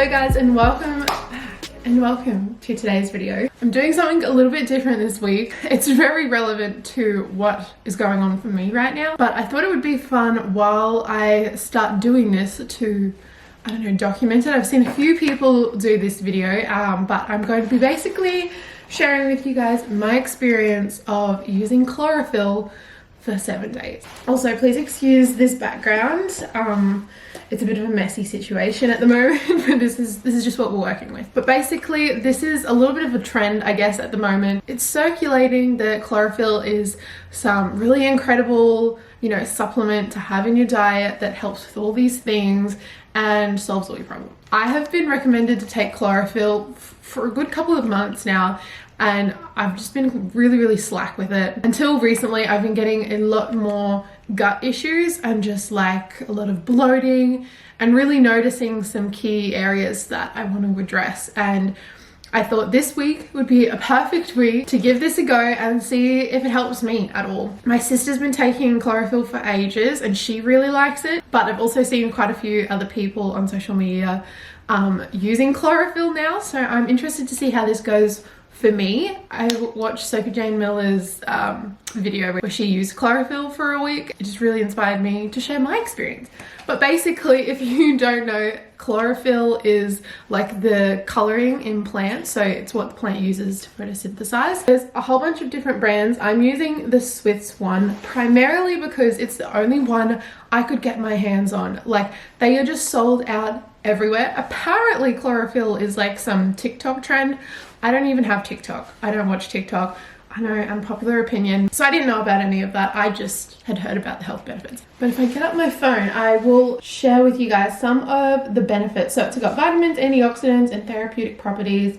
Hello guys, and welcome to today's video. I'm doing something a little bit different this week. It's very relevant to what is going on for me right now, but I thought it would be fun while I start doing this to, I don't know, document it. I've seen a few people do this video, but I'm going to be basically sharing with you guys my experience of using chlorophyll for 7 days. Also, please excuse this background. It's a bit of a messy situation at the moment, but this is just what we're working with. But basically, this is a little bit of a trend, I guess, at the moment. It's circulating that chlorophyll is some really incredible, you know, supplement to have in your diet that helps with all these things and solves all your problems. I have been recommended to take chlorophyll for a good couple of months now, and I've just been really slack with it. Until recently, I've been getting a lot more gut issues and just like a lot of bloating and really noticing some key areas that I want to address. And I thought this week would be a perfect week to give this a go and see if it helps me at all. My sister's been taking chlorophyll for ages and she really likes it, but I've also seen quite a few other people on social media using chlorophyll now, so I'm interested to see how this goes for me. I watched Sophie Jane Miller's video where she used chlorophyll for a week. It just really inspired me to share my experience. But basically, if you don't know, chlorophyll is like the coloring in plants, so it's what the plant uses to photosynthesize. There's a whole bunch of different brands. I'm using the Swiss one primarily because it's the only one I could get my hands on. Like, they are just sold out everywhere. Apparently chlorophyll is like some TikTok trend. I don't even have TikTok. I don't watch TikTok. I know, unpopular opinion. So I didn't know about any of that. I just had heard about the health benefits. But if I get up my phone, I will share with you guys some of the benefits. So it's got vitamins, antioxidants, and therapeutic properties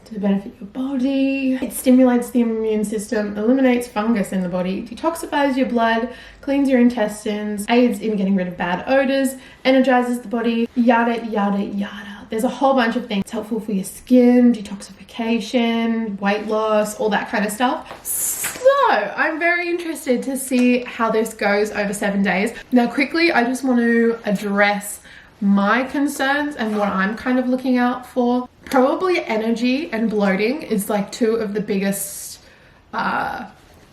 to benefit your body. It stimulates the immune system, eliminates fungus in the body, detoxifies your blood, cleans your intestines, aids in getting rid of bad odors, energizes the body, yada, yada, yada. There's a whole bunch of things. It's helpful for your skin, detoxification, weight loss, all that kind of stuff. So I'm very interested to see how this goes over 7 days. Now quickly, I just want to address my concerns and what I'm kind of looking out for. Probably energy and bloating is like two of the biggest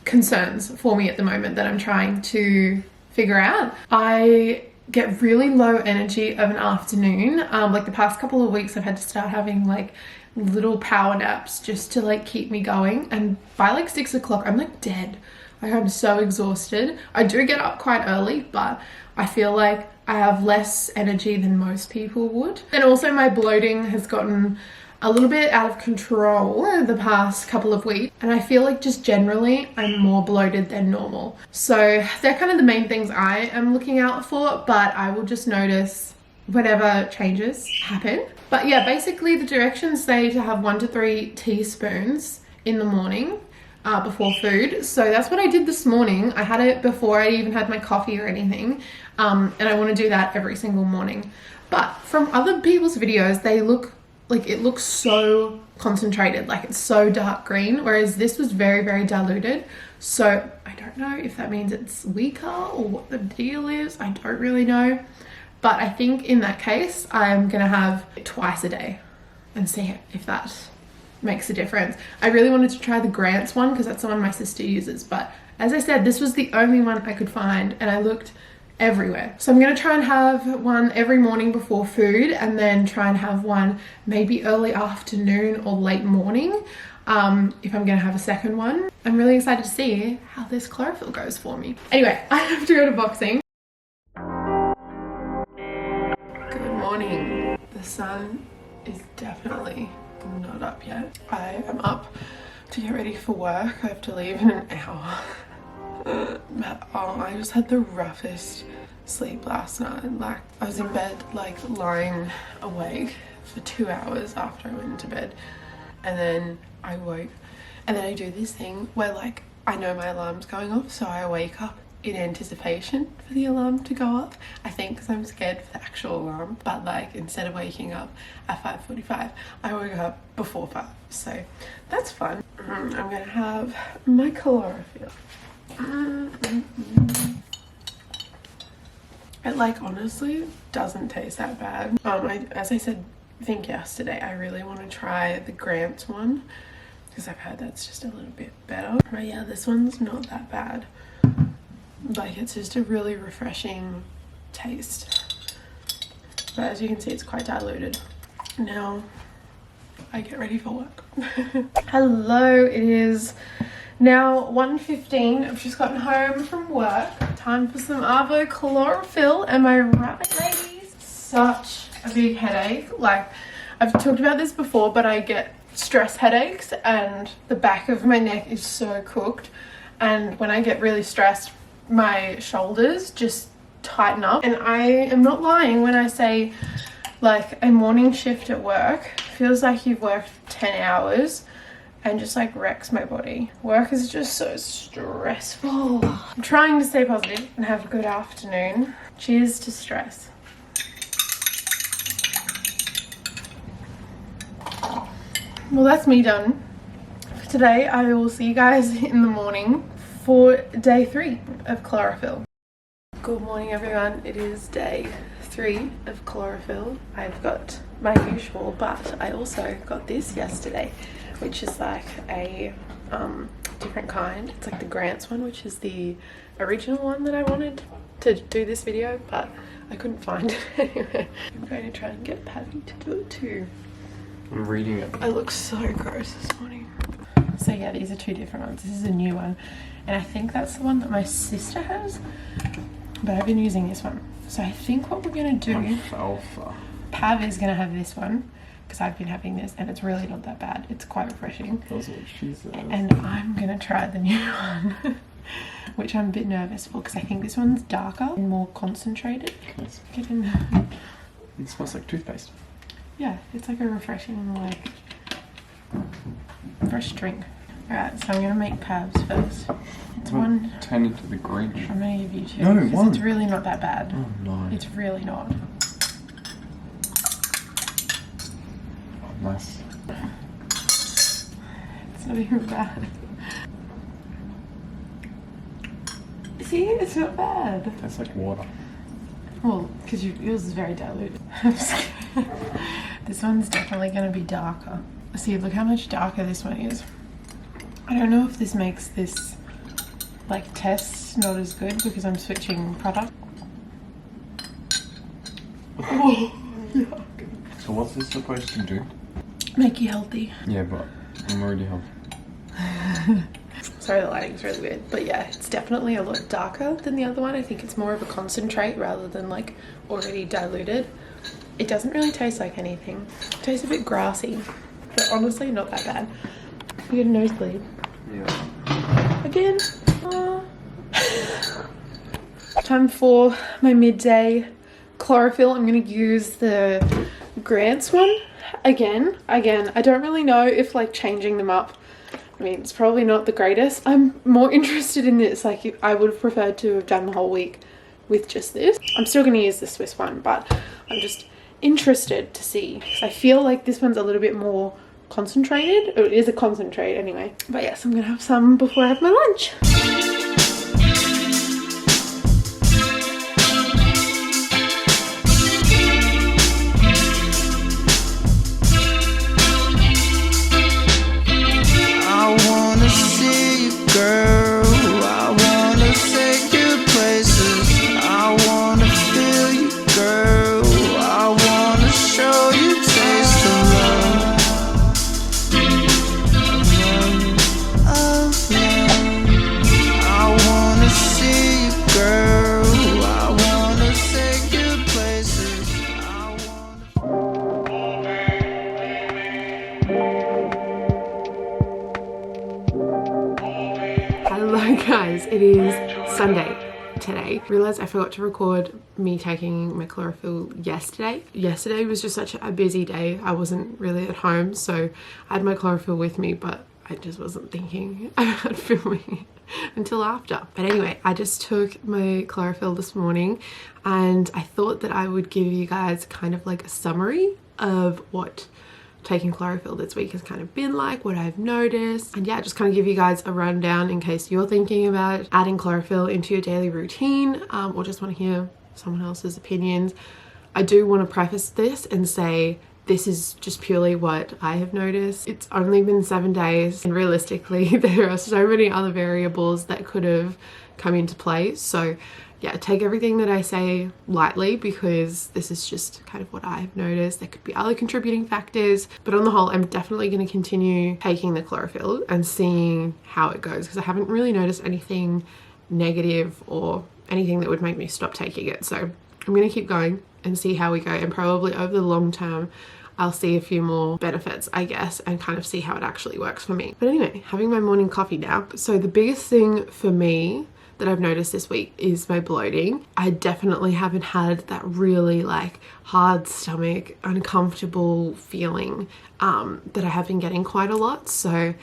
concerns for me at the moment that I'm trying to figure out. I get really low energy of an afternoon. Like the past couple of weeks I've had to start having like little power naps just to like keep me going, and by like 6 o'clock I'm like dead. Like, I'm so exhausted. I do get up quite early, but I feel like I have less energy than most people would. And also my bloating has gotten a little bit out of control the past couple of weeks, and I feel like just generally I'm more bloated than normal. So they're kind of the main things I am looking out for, but I will just notice whatever changes happen. But yeah, basically the directions say to have 1 to 3 teaspoons in the morning before food. So that's what I did this morning. I had it before I even had my coffee or anything, and I want to do that every single morning. But from other people's videos, they look like it looks so concentrated, like it's so dark green, whereas this was very diluted. So I don't know if that means it's weaker or what the deal is. I don't really know, but I think in that case I'm gonna have it twice a day and see if that makes a difference. I really wanted to try the Grant's one because that's the one my sister uses, but as I said, this was the only one I could find and I looked everywhere. So I'm gonna try and have one every morning before food, and then try and have one maybe early afternoon or late morning if I'm gonna have a second one. I'm really excited to see how this chlorophyll goes for me. Anyway, I have to go to boxing. Good morning. The sun is definitely not up yet. I am up to get ready for work. I have to leave in an hour. But I just had the roughest sleep last night. Like, I was in bed like lying awake for 2 hours after I went into bed, and then I woke, and then I do this thing where like I know my alarm's going off, so I wake up in anticipation for the alarm to go up. I think because I'm scared for the actual alarm, but like instead of waking up at 5:45, I woke up before 5, so that's fun. I'm gonna have my chlorophyll. It like honestly doesn't taste that bad. As I said I think yesterday I really want to try the Grant one because I've heard that's just a little bit better. But yeah, this one's not that bad. Like, it's just a really refreshing taste. But as you can see, it's quite diluted. Now I get ready for work. Hello, it is now 1:15. I've just gotten home from work. Time for some Arvo chlorophyll. Am I right, ladies? Such a big headache. Like, I've talked about this before, but I get stress headaches and the back of my neck is so cooked. And when I get really stressed, my shoulders just tighten up. And I am not lying when I say, like, a morning shift at work feels like you've worked 10 hours and just like wrecks my body. Work is just so stressful. I'm trying to stay positive and have a good afternoon. Cheers to stress. Well, that's me done for today. I will see you guys in the morning for day 3 of chlorophyll. Good morning, everyone. It is day 3 of chlorophyll. I've got my usual, but I also got this yesterday, which is like a different kind. It's like the Grant's one, which is the original one that I wanted to do this video, but I couldn't find it anywhere. I'm going to try and get Pavi to do it too. I'm reading it. I look so gross this morning. So yeah, these are 2 different ones. This is a new one, and I think that's the one that my sister has, but I've been using this one. So I think what we're gonna do, Alfalfa. Pav is gonna have this one because I've been having this and it's really not that bad. It's quite refreshing. That's what she says. And I'm gonna try the new one, which I'm a bit nervous for because I think this one's darker and more concentrated. Yes. Get in there. It smells like toothpaste. Yeah, it's like a refreshing, like, fresh drink. Alright, so I'm gonna make Pav's first. It's one. Turn into the Grinch. I'm gonna give you 2. No, because one. it's really not that bad. Oh no. It's really not. Oh, nice. It's not even bad. See, it's not bad. Tastes like water. Well, because yours is very diluted. I'm scared. This one's definitely going to be darker. See, look how much darker this one is. I don't know if this makes this, like, test not as good because I'm switching product. Oh, yuck. So what's this supposed to do? Make you healthy. Yeah, but I'm already healthy. Sorry, the lighting's really weird, but yeah, it's definitely a lot darker than the other one. I think it's more of a concentrate rather than like already diluted. It doesn't really taste like anything. It tastes a bit grassy, but honestly not that bad. You get a nosebleed. Yeah. Again. Time for my midday chlorophyll. I'm going to use the Grant's one again. I don't really know if like changing them up, I mean, it's probably not the greatest. I'm more interested in this. Like, I would have preferred to have done the whole week with just this. I'm still going to use the Swiss one, but I'm just interested to see. Because I feel like this one's a little bit more concentrated. It is a concentrate anyway. But yes, I'm going to have some before I have my lunch. Girl, I wanna take you places. I wanna feel you, girl. I wanna show you taste of love. I wanna see you, girl. I wanna take you places. Hello guys, it is Sunday today. Realized I forgot to record me taking my chlorophyll yesterday. Yesterday was just such a busy day. I wasn't really at home, so I had my chlorophyll with me, but I just wasn't thinking about filming until after. But anyway, I just took my chlorophyll this morning and I thought that I would give you guys kind of like a summary of what taking chlorophyll this week has kind of been like, what I've noticed, and yeah, just kind of give you guys a rundown in case you're thinking about adding chlorophyll into your daily routine, or just want to hear someone else's opinions. I do want to preface this and say this is just purely what I have noticed. It's only been 7 days, and realistically there are so many other variables that could have come into play. So yeah, take everything that I say lightly, because this is just kind of what I've noticed. There could be other contributing factors, but on the whole, I'm definitely going to continue taking the chlorophyll and seeing how it goes, because I haven't really noticed anything negative or anything that would make me stop taking it. So I'm going to keep going and see how we go, and probably over the long term I'll see a few more benefits, I guess, and kind of see how it actually works for me. But anyway, having my morning coffee now. So the biggest thing for me that I've noticed this week is my bloating. I definitely haven't had that really like hard stomach, uncomfortable feeling that I have been getting quite a lot. So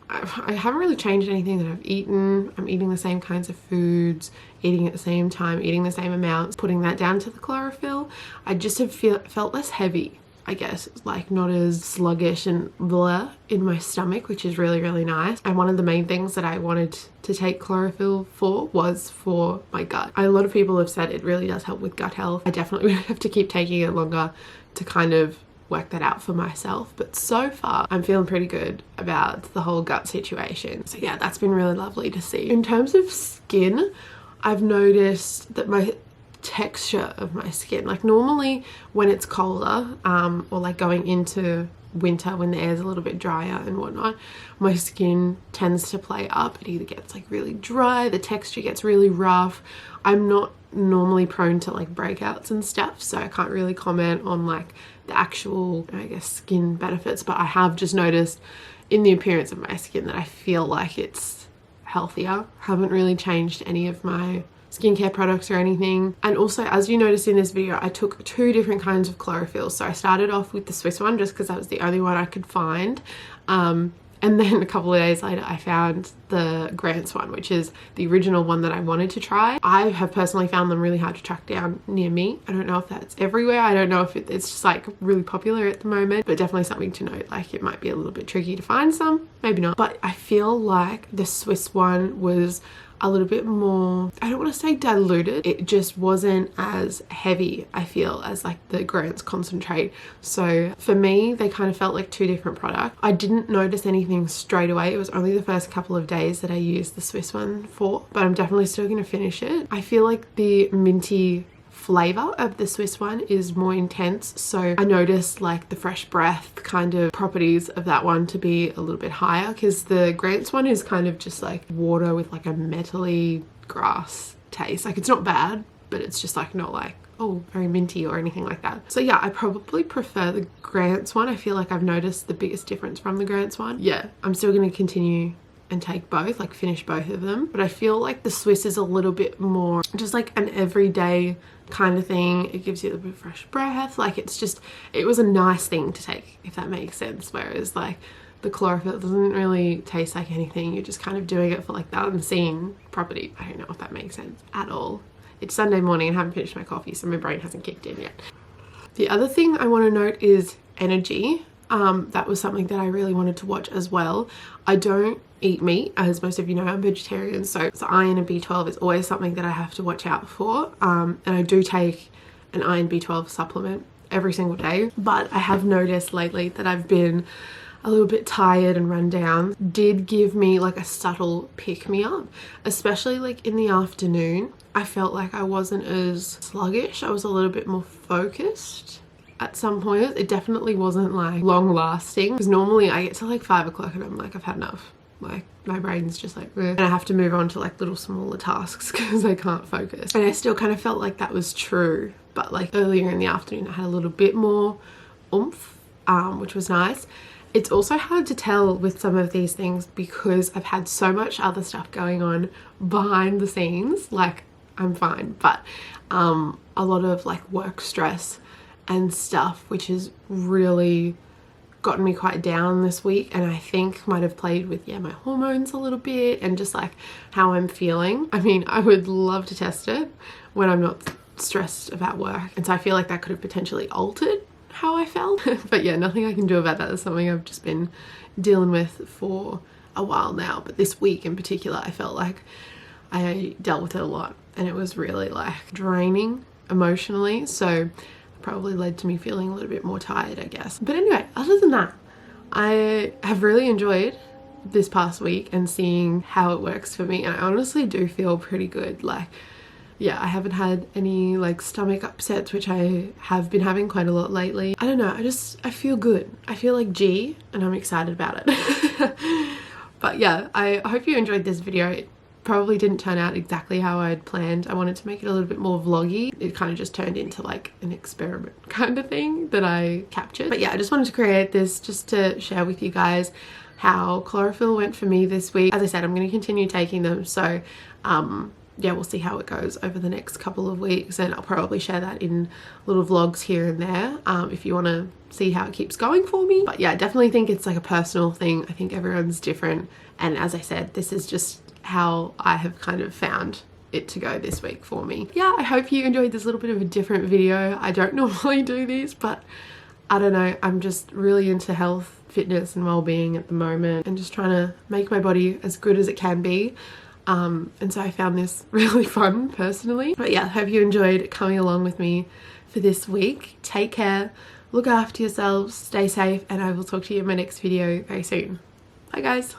I haven't really changed anything that I've eaten. I'm eating the same kinds of foods, eating at the same time, eating the same amounts, putting that down to the chlorophyll. I just have felt less heavy, I guess, like not as sluggish and blah in my stomach, which is really, really nice. And one of the main things that I wanted to take chlorophyll for was for my gut. A lot of people have said it really does help with gut health. I definitely would have to keep taking it longer to kind of work that out for myself, but so far I'm feeling pretty good about the whole gut situation. So yeah, that's been really lovely to see. In terms of skin, I've noticed that my texture of my skin, like normally when it's colder or like going into winter when the air's a little bit drier and whatnot, my skin tends to play up. It either gets like really dry, the texture gets really rough. I'm not normally prone to like breakouts and stuff, so I can't really comment on like the actual, I guess, skin benefits, but I have just noticed in the appearance of my skin that I feel like it's healthier. Haven't really changed any of my skincare products or anything. And also, as you noticed in this video, I took 2 different kinds of chlorophyll. So I started off with the Swiss one just because that was the only one I could find. And then a couple of days later, I found the Grant's one, which is the original one that I wanted to try. I have personally found them really hard to track down near me. I don't know if that's everywhere. I don't know if it's just like really popular at the moment, but definitely something to note. Like it might be a little bit tricky to find some, maybe not. But I feel like the Swiss one was a little bit more, I don't want to say diluted, it just wasn't as heavy, I feel, as like the Grant's concentrate. So for me, they kind of felt like 2 different products. I didn't notice anything straight away. It was only the first couple of days that I used the Swiss one for, but I'm definitely still going to finish it. I feel like the minty flavor of the Swiss one is more intense, so I noticed like the fresh breath kind of properties of that one to be a little bit higher, because the Grant's one is kind of just like water with like a metally grass taste. Like it's not bad, but it's just like not like, oh, very minty or anything like that. So yeah, I probably prefer the Grant's one. I feel like I've noticed the biggest difference from the Grant's one. Yeah, I'm still going to continue and take both, like finish both of them, but I feel like the Swiss is a little bit more just like an everyday kind of thing. It gives you a little bit of fresh breath, like it's just, it was a nice thing to take, if that makes sense. Whereas like the chlorophyll doesn't really taste like anything. You're just kind of doing it for like that unseen property. I don't know if that makes sense at all. It's Sunday morning and I haven't finished my coffee, so my brain hasn't kicked in yet. The other thing I want to note is energy. That was something that I really wanted to watch as well. I don't eat meat, as most of you know, I'm vegetarian, so iron and B12 is always something that I have to watch out for. And I do take an iron B12 supplement every single day, but I have noticed lately that I've been a little bit tired and run down. Did give me like a subtle pick-me-up, especially like in the afternoon. I felt like I wasn't as sluggish. I was a little bit more focused at some point. It definitely wasn't like long lasting, because normally I get to like 5 o'clock and I'm like, I've had enough. Like my brain's just like, and I have to move on to like little smaller tasks because I can't focus. And I still kind of felt like that was true, but like earlier in the afternoon I had a little bit more oomph, which was nice. It's also hard to tell with some of these things because I've had so much other stuff going on behind the scenes. Like I'm fine, but a lot of like work stress and stuff, which has really gotten me quite down this week, and I think might have played with my hormones a little bit and just like how I'm feeling. I mean, I would love to test it when I'm not stressed about work, and so I feel like that could have potentially altered how I felt. But yeah, nothing I can do about that. It's something I've just been dealing with for a while now, but this week in particular I felt like I dealt with it a lot and it was really like draining emotionally. So probably led to me feeling a little bit more tired, I guess. But anyway, other than that, I have really enjoyed this past week and seeing how it works for me, and I honestly do feel pretty good. Like, yeah, I haven't had any like stomach upsets, which I have been having quite a lot lately. I don't know, I feel good. I feel like G, and I'm excited about it. But yeah, I hope you enjoyed this video. It probably didn't turn out exactly how I'd planned. I wanted to make it a little bit more vloggy. It kind of just turned into like an experiment kind of thing that I captured. But yeah, I just wanted to create this just to share with you guys how chlorophyll went for me this week. As I said, I'm going to continue taking them, so yeah, we'll see how it goes over the next couple of weeks, and I'll probably share that in little vlogs here and there if you want to see how it keeps going for me. But yeah, I definitely think it's like a personal thing. I think everyone's different, and as I said, this is just how I have kind of found it to go this week for me. Yeah, I hope you enjoyed this little bit of a different video. I don't normally do these, but I don't know, I'm just really into health, fitness and well-being at the moment, and just trying to make my body as good as it can be. And so I found this really fun personally. But yeah, hope you enjoyed coming along with me for this week. Take care, look after yourselves, stay safe, and I will talk to you in my next video very soon. Bye guys.